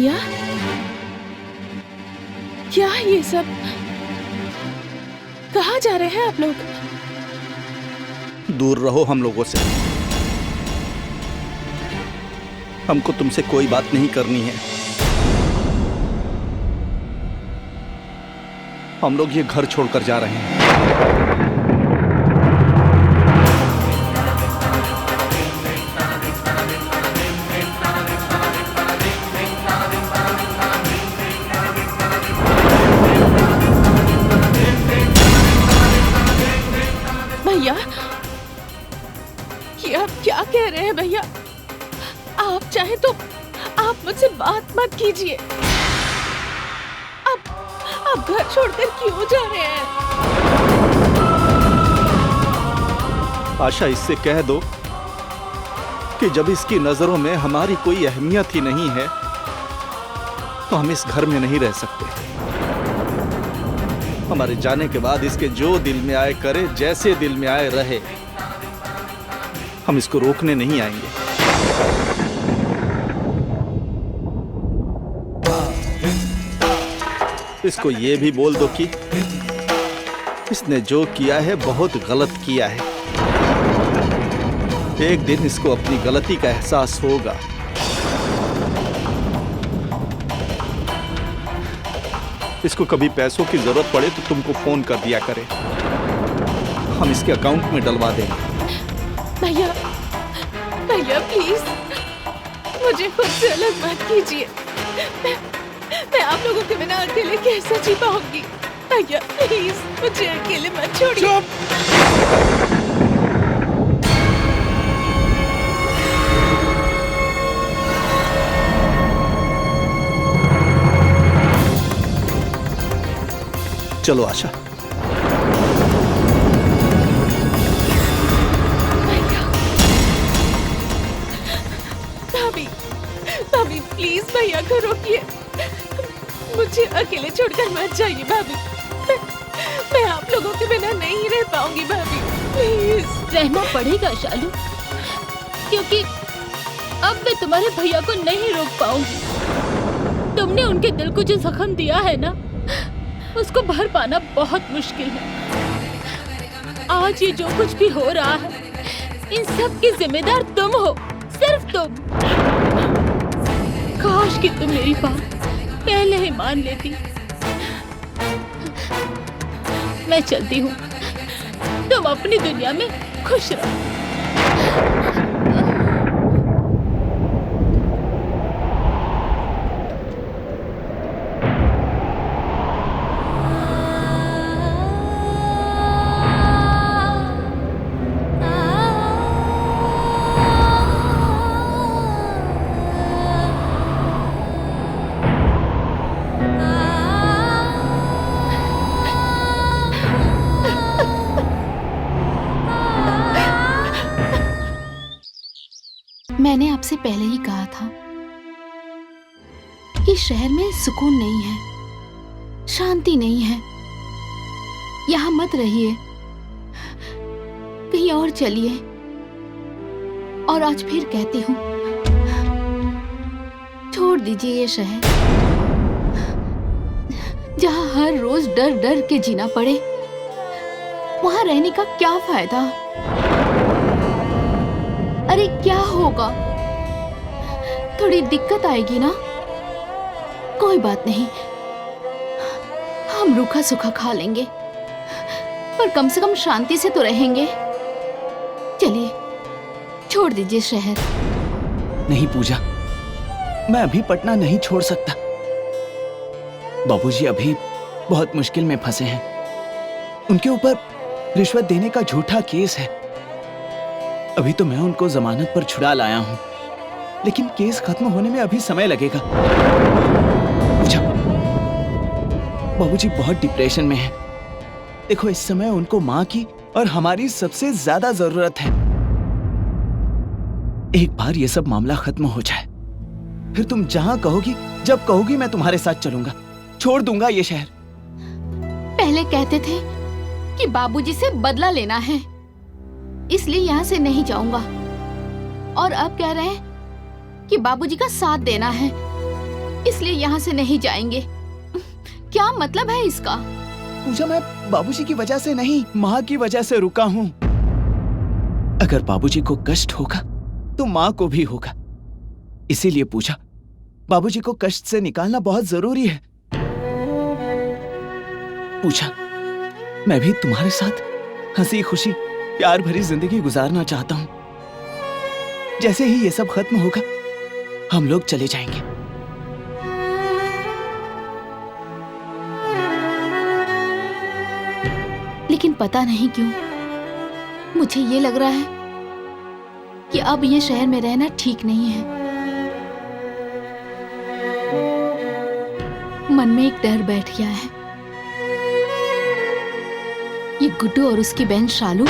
भैया, क्या ये सब? कहाँ जा रहे हैं आप लोग? दूर रहो हम लोगों से। हमको तुमसे कोई बात नहीं करनी है। हम लोग ये घर छोड़कर जा रहे हैं। भैया, ये आप क्या कह रहे हैं भैया? आप चाहे तो आप मुझसे बात मत कीजिए। आप घर छोड़कर क्यों जा रहे हैं? आशा, इससे कह दो कि जब इसकी नजरों में हमारी कोई अहमियत ही नहीं है तो हम इस घर में नहीं रह सकते। हमारे जाने के बाद इसके जो दिल में आए करे, जैसे दिल में आए रहे। हम इसको रोकने नहीं आएंगे। इसको ये भी बोल दो कि इसने जो किया है बहुत गलत किया है। एक दिन इसको अपनी गलती का एहसास होगा। इसको कभी पैसों की जरूरत पड़े तो तुमको फोन कर दिया करे। हम इसके अकाउंट में डलवा देंगे। भैया, भैया प्लीज मुझे खुद से अलग मत कीजिए। मैं आप लोगों के बिना अकेले कैसे जी पाऊंगी? भैया प्लीज मुझे अकेले मत छोड़िए। चलो आशा। भाभी, भाभी प्लीज भैया को रोकिए। मुझे अकेले छोड़कर मत जाइए भाभी। मैं आप लोगों के बिना नहीं रह पाऊंगी भाभी, प्लीज। रहना पड़ेगा शालू, क्योंकि अब मैं तुम्हारे भैया को नहीं रोक पाऊंगी। तुमने उनके दिल को जो जख्म दिया है ना, उसको भर पाना बहुत मुश्किल है। आज ये जो कुछ भी हो रहा है, इन सब की जिम्मेदार तुम हो, सिर्फ तुम। काश कि तुम मेरी बात पहले ही मान लेती। मैं चलती हूँ, तुम अपनी दुनिया में खुश रहो। मैंने आपसे पहले ही कहा था कि शहर में सुकून नहीं है, शांति नहीं है। यहाँ मत रहिए, कहीं और चलिए। और आज फिर कहती हूँ, छोड़ दीजिए ये शहर जहाँ हर रोज डर डर के जीना पड़े। वहाँ रहने का क्या फायदा? अरे क्या होगा? थोड़ी दिक्कत आएगी ना, कोई बात नहीं, हम रूखा सूखा खा लेंगे, पर कम से कम शांति से तो रहेंगे। चलिए, छोड़ दीजिए शहर। नहीं पूजा, मैं अभी पटना नहीं छोड़ सकता। बाबूजी अभी बहुत मुश्किल में फंसे हैं। उनके ऊपर रिश्वत देने का झूठा केस है। अभी तो मैं उनको जमानत पर छुड़ा लाया हूं, लेकिन केस खत्म होने में अभी समय लगेगा। पूजा, बाबूजी बहुत डिप्रेशन में हैं। देखो, इस समय उनको माँ की और हमारी सबसे ज्यादा जरूरत है। एक बार ये सब मामला खत्म हो जाए, फिर तुम जहां कहोगी, जब कहोगी, मैं तुम्हारे साथ चलूंगा। छोड़ दूंगा ये शहर। पहले कहते थे कि बाबूजी से बदला लेना है, इसलिए यहाँ से नहीं जाऊंगा। और अब कह रहे हैं कि बाबूजी का साथ देना है। इसलिए यहाँ से नहीं जाएंगे। क्या मतलब है इसका? पूजा, मैं बाबूजी की वजह से नहीं, माँ की वजह से रुका हूँ। अगर बाबूजी को कष्ट होगा तो माँ को भी होगा। इसीलिए पूजा, बाबूजी को कष्ट से निकालना बहुत जरूरी है। पूजा, मैं भी तुम्हारे साथ हंसी खुशी प्यार भरी जिंदगी गुजारना चाहता हूँ। जैसे ही ये सब खत्म होगा हम लोग चले जाएंगे। लेकिन पता नहीं क्यों मुझे ये लग रहा है कि अब ये शहर में रहना ठीक नहीं है। मन में एक डर बैठ गया है। ये गुड्डू और उसकी बहन शालू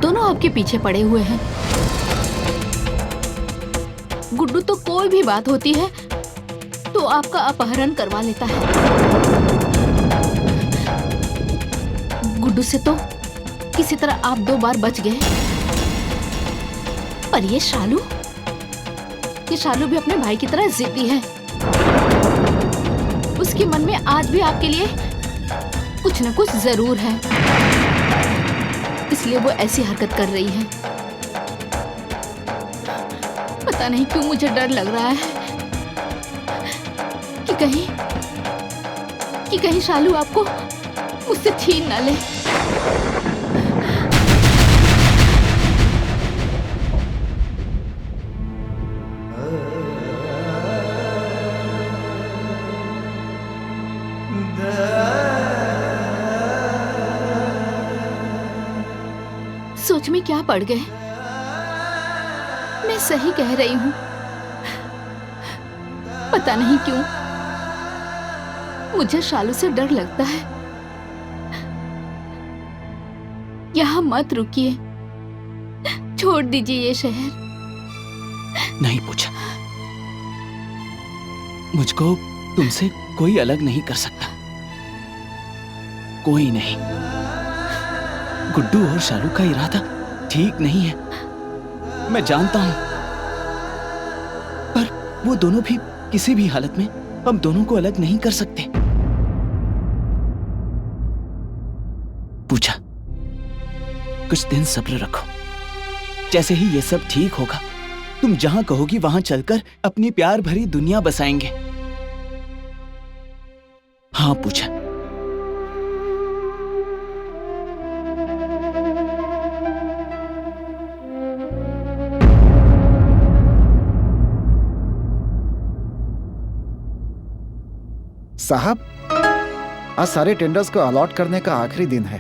दोनों आपके पीछे पड़े हुए हैं। गुड्डू तो कोई भी बात होती है तो आपका अपहरण करवा लेता है। गुड्डू से तो किसी तरह आप 2 बार बच गए, पर ये शालू भी अपने भाई की तरह जिद्दी है। उसके मन में आज भी आपके लिए कुछ न कुछ जरूर है, इसलिए वो ऐसी हरकत कर रही है। पता नहीं क्यों मुझे डर लग रहा है कि कहीं शालू आपको मुझसे छीन ना ले। सोच में क्या पड़ गए? मैं सही कह रही हूँ। पता नहीं क्यों मुझे शालू से डर लगता है। यहाँ मत रुकिए, छोड़ दीजिए ये शहर। नहीं पूजा, मुझको तुमसे कोई अलग नहीं कर सकता। कोई नहीं। गुड्डू और शालू का इरादा ठीक नहीं है, मैं जानता हूं, पर वो दोनों भी किसी भी हालत में हम दोनों को अलग नहीं कर सकते। पूजा, कुछ दिन सब्र रखो। जैसे ही ये सब ठीक होगा तुम जहां कहोगी वहां चलकर अपनी प्यार भरी दुनिया बसाएंगे। हाँ पूजा। साहब, आज सारे टेंडर्स को अलॉट करने का आखिरी दिन है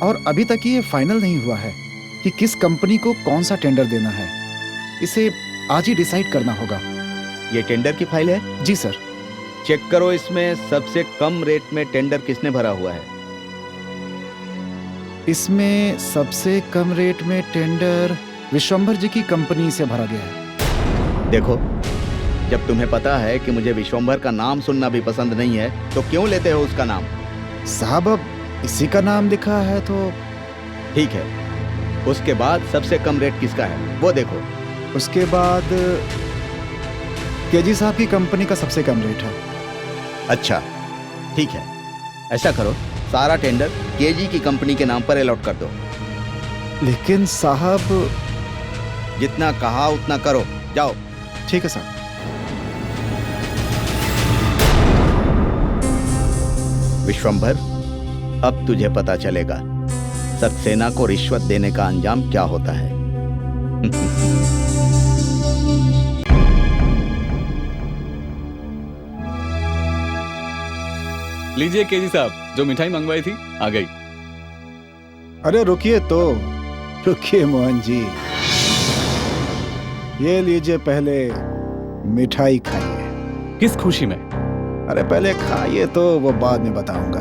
और अभी तक ये फाइनल नहीं हुआ है कि किस कंपनी को कौन सा टेंडर देना है। इसे आज ही डिसाइड करना होगा। ये टेंडर की फाइल है? जी सर। चेक करो इसमें सबसे कम रेट में टेंडर किसने भरा हुआ है। इसमें सबसे कम रेट में टेंडर विश्वंभर जी की कंपनी से भरा गया है। देखो, जब तुम्हें पता है कि मुझे विश्वंभर का नाम सुनना भी पसंद नहीं है तो क्यों लेते हो उसका नाम? साहब, अब इसी का नाम लिखा है तो ठीक है। उसके बाद सबसे कम रेट किसका है वो देखो। उसके बाद केजी साहब की कंपनी का सबसे कम रेट है। अच्छा ठीक है, ऐसा करो, सारा टेंडर केजी की कंपनी के नाम पर अलॉट कर दो। लेकिन साहब, जितना कहा उतना करो, जाओ। ठीक है साहब। विश्वंभर, अब तुझे पता चलेगा सक्सेना को रिश्वत देने का अंजाम क्या होता है। लीजिए केजी साहब, जो मिठाई मंगवाई थी आ गई। अरे रुकिए मोहन जी, ये लीजिए, पहले मिठाई खाइए। किस खुशी में? अरे पहले खाइए तो वो बाद में बताऊंगा।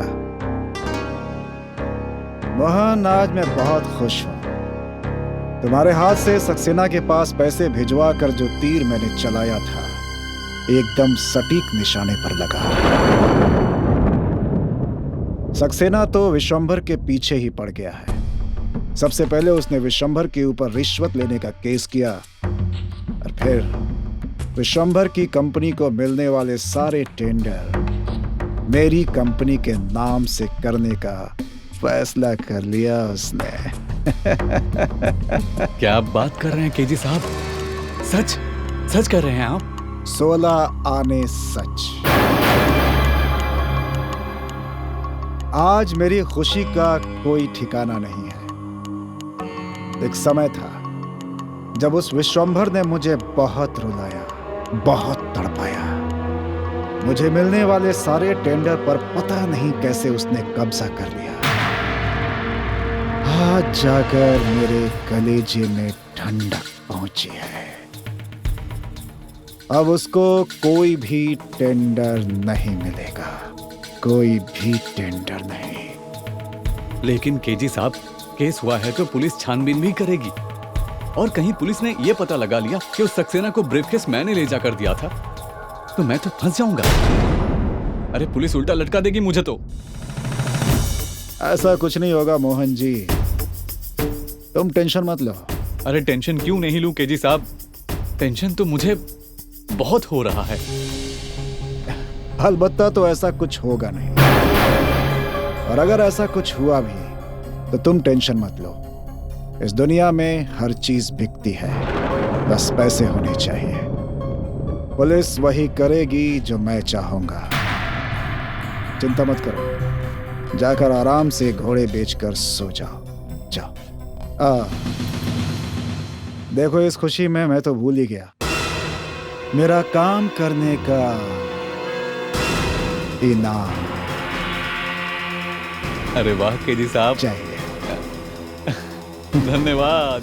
मोहन, आज मैं बहुत खुश हूं। तुम्हारे हाथ से सक्सेना के पास पैसे भिजवा कर जो तीर मैंने चलाया था एकदम सटीक निशाने पर लगा। सक्सेना तो विश्वंभर के पीछे ही पड़ गया है। सबसे पहले उसने विश्वंभर के ऊपर रिश्वत लेने का केस किया और विश्वंभर की कंपनी को मिलने वाले सारे टेंडर मेरी कंपनी के नाम से करने का फैसला कर लिया उसने। क्या आप बात कर रहे हैं केजी साहब? सच सच कर रहे हैं आप? 16 आने सच। आज मेरी खुशी का कोई ठिकाना नहीं है। एक समय था जब उस विश्वंभर ने मुझे बहुत रुलाया, बहुत तड़पाया। मुझे मिलने वाले सारे टेंडर पर पता नहीं कैसे उसने कब्जा कर लिया। आज जाकर मेरे कलेजे में ठंडक पहुंची है। अब उसको कोई भी टेंडर नहीं मिलेगा, कोई भी टेंडर नहीं। लेकिन केजी साहब, केस हुआ है तो पुलिस छानबीन भी करेगी। और कहीं पुलिस ने यह पता लगा लिया कि उस सक्सेना को ब्रीफकेस मैंने ले जाकर दिया था, तो मैं तो फंस जाऊंगा। अरे पुलिस उल्टा लटका देगी मुझे तो। ऐसा कुछ नहीं होगा मोहन जी, तुम टेंशन मत लो। अरे टेंशन क्यों नहीं लूं केजी साहब, टेंशन तो मुझे बहुत हो रहा है। अलबत्ता तो ऐसा कुछ होगा नहीं, और अगर ऐसा कुछ हुआ भी तो तुम टेंशन मत लो। इस दुनिया में हर चीज बिकती है, बस पैसे होने चाहिए। पुलिस वही करेगी जो मैं चाहूंगा। चिंता मत करो, जाकर आराम से घोड़े बेचकर सो जाओ। जाओ। देखो, इस खुशी में मैं तो भूल ही गया, मेरा काम करने का इनाम अरे वाह केजी साहब, चाहिए। धन्यवाद।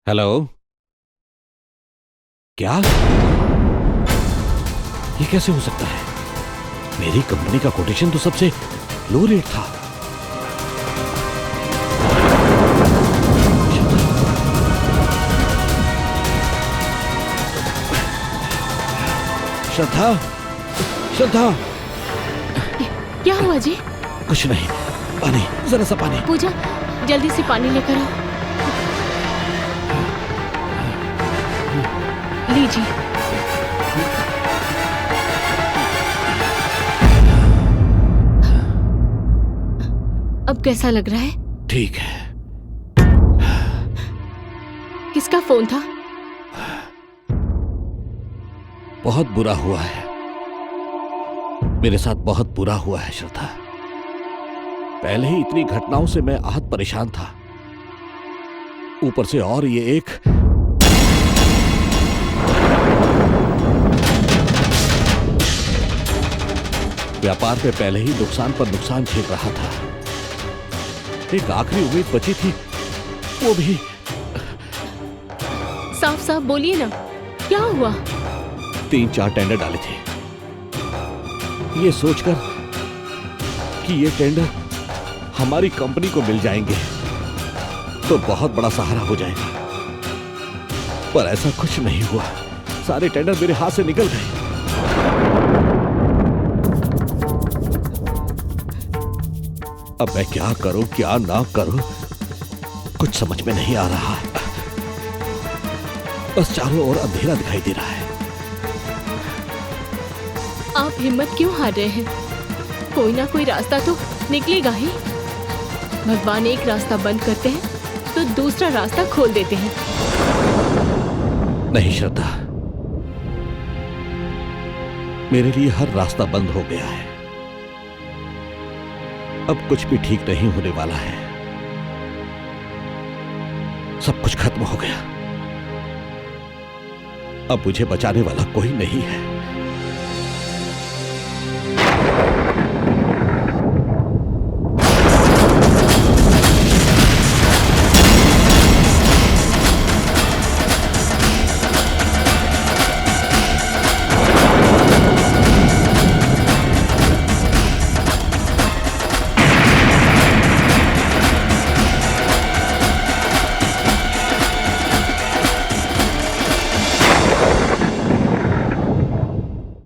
हेलो, क्या ये कैसे हो सकता है? मेरी कंपनी का कोटेशन तो सबसे लो रेट था। श्रद्धा, श्रद्धा, क्या हुआ जी? कुछ नहीं, पानी, जरा सा पानी। पूजा, जल्दी से पानी लेकर आओ। लीजिए। अब कैसा लग रहा है? ठीक है। किसका फोन था? बहुत बुरा हुआ है, मेरे साथ बहुत बुरा हुआ है श्रद्धा। पहले ही इतनी घटनाओं से मैं आहत परेशान था, ऊपर से और ये एक। व्यापार पे पहले ही नुकसान पर नुकसान झेल रहा था। एक आखिरी उम्मीद बची थी, वो भी। साफ साफ बोलिए ना, क्या हुआ? 3-4 टेंडर डाले थे, ये सोचकर कि ये टेंडर हमारी कंपनी को मिल जाएंगे तो बहुत बड़ा सहारा हो जाएगा, पर ऐसा कुछ नहीं हुआ। सारे टेंडर मेरे हाथ से निकल गए। अब मैं क्या करूं, क्या ना करूं, कुछ समझ में नहीं आ रहा। बस चारों ओर अंधेरा दिखाई दे रहा है। आप हिम्मत क्यों हार रहे हैं? कोई ना कोई रास्ता तो निकलेगा ही। भगवान एक रास्ता बंद करते हैं तो दूसरा रास्ता खोल देते हैं। नहीं श्रद्धा, मेरे लिए हर रास्ता बंद हो गया है। अब कुछ भी ठीक नहीं होने वाला है। सब कुछ खत्म हो गया। अब मुझे बचाने वाला कोई नहीं है।